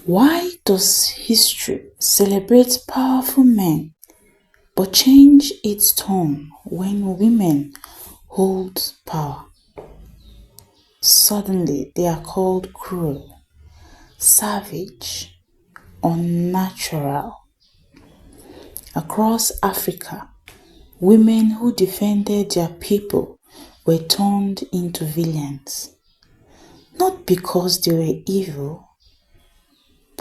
Why does history celebrate powerful men but change its tone when women hold power? Suddenly they are called cruel, savage, unnatural. Across Africa, women who defended their people were turned into villains, not because they were evil,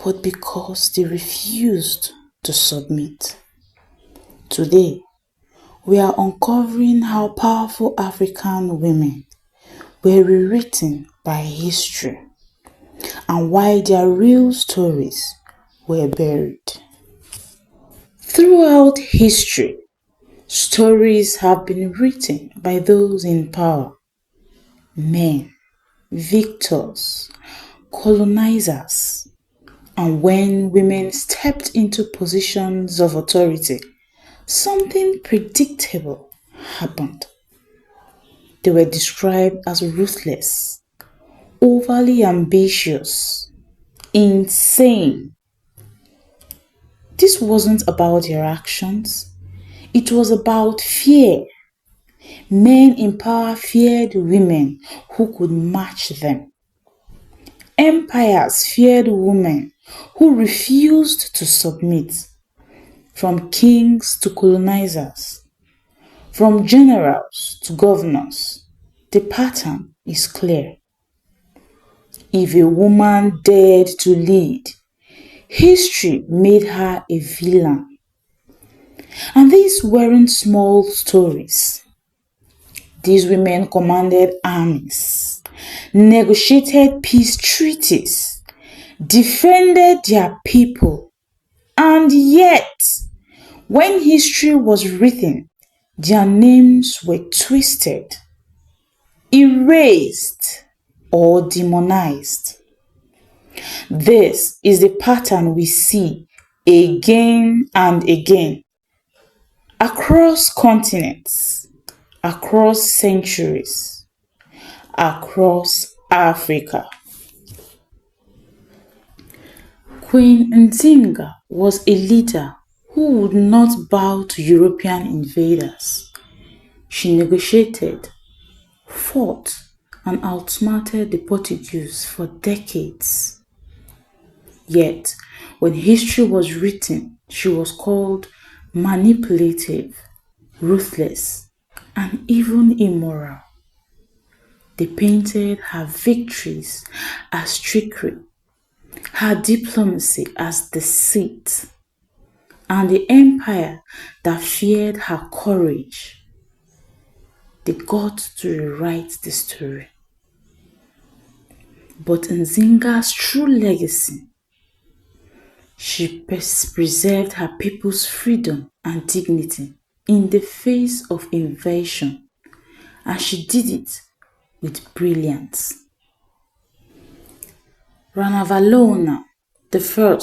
but because they refused to submit. Today, we are uncovering how powerful African women were rewritten by history and why their real stories were buried. Throughout history, stories have been written by those in power, men, victors, colonizers, and when women stepped into positions of authority, something predictable happened. They were described as ruthless, overly ambitious, insane. This wasn't about their actions, it was about fear. Men in power feared women who could match them. Empires feared women who refused to submit, from kings to colonizers, from generals to governors. The pattern is clear. If a woman dared to lead, history made her a villain. And these weren't small stories. These women commanded armies, negotiated peace treaties, defended their people, and yet, when history was written, their names were twisted, erased, or demonized. This is the pattern we see again and again across continents, across centuries, across Africa. Queen Nzinga was a leader who would not bow to European invaders. She negotiated, fought, and outsmarted the Portuguese for decades. Yet, when history was written, she was called manipulative, ruthless, and even immoral. They painted her victories as trickery, her diplomacy as deceit, and the empire that feared her courage. They got to rewrite the story. But Nzinga's true legacy, she preserved her people's freedom and dignity in the face of invasion, and she did it with brilliance. Ranavalona I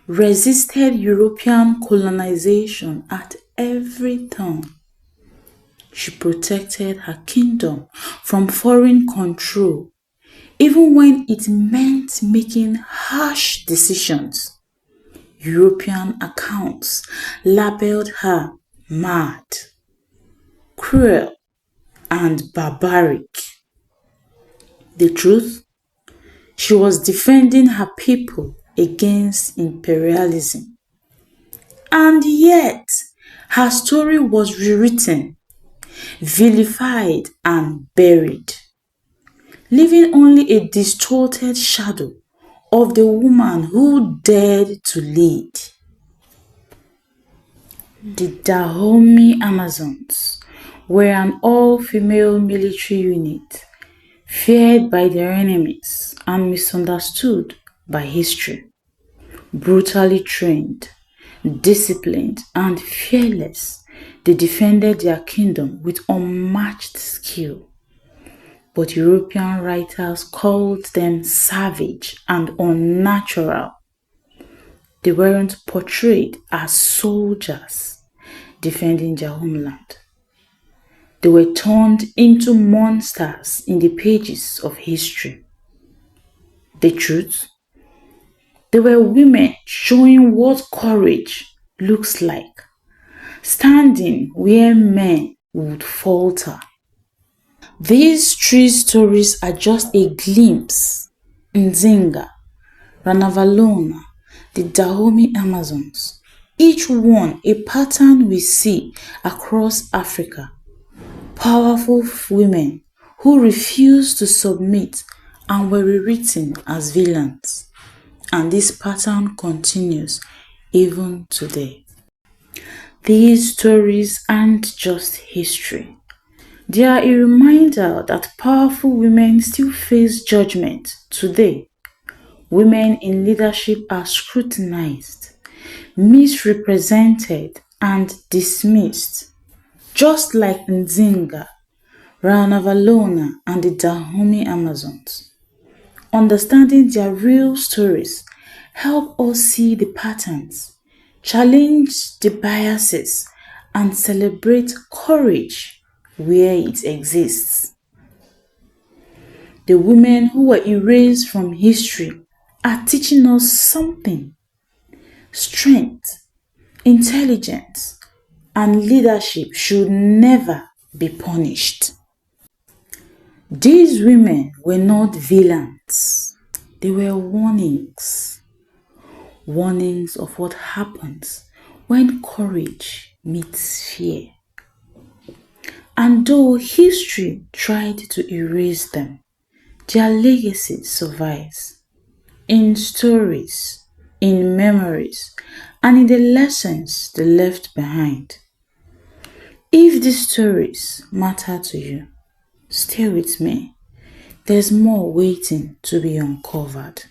resisted European colonization at every turn. She protected her kingdom from foreign control, even when it meant making harsh decisions. European accounts labeled her mad, cruel, and barbaric. The truth? She was defending her people against imperialism. And yet, her story was rewritten, vilified, and buried, leaving only a distorted shadow of the woman who dared to lead. The Dahomey Amazons were an all-female military unit, feared by their enemies and misunderstood by history. Brutally trained, disciplined, and fearless, they defended their kingdom with unmatched skill. But European writers called them savage and unnatural. They weren't portrayed as soldiers defending their homeland. They were turned into monsters in the pages of history. The truth? They were women showing what courage looks like, standing where men would falter. These three stories are just a glimpse. Nzinga, Ranavalona, the Dahomey Amazons, each one a pattern we see across Africa. Powerful women who refused to submit and were rewritten as villains. And this pattern continues even today. These stories aren't just history. They are a reminder that powerful women still face judgment today. Women in leadership are scrutinized, misrepresented, and dismissed, just like Nzinga, Ranavalona, and the Dahomey Amazons. Understanding their real stories help us see the patterns, challenge the biases, and celebrate courage where it exists. The women who were erased from history are teaching us something. Strength, intelligence, and leadership should never be punished. These women were not villains. They were warnings. Warnings of what happens when courage meets fear. And though history tried to erase them, their legacy survives in stories, in memories, and in the lessons they left behind. If these stories matter to you, stay with me. There's more waiting to be uncovered.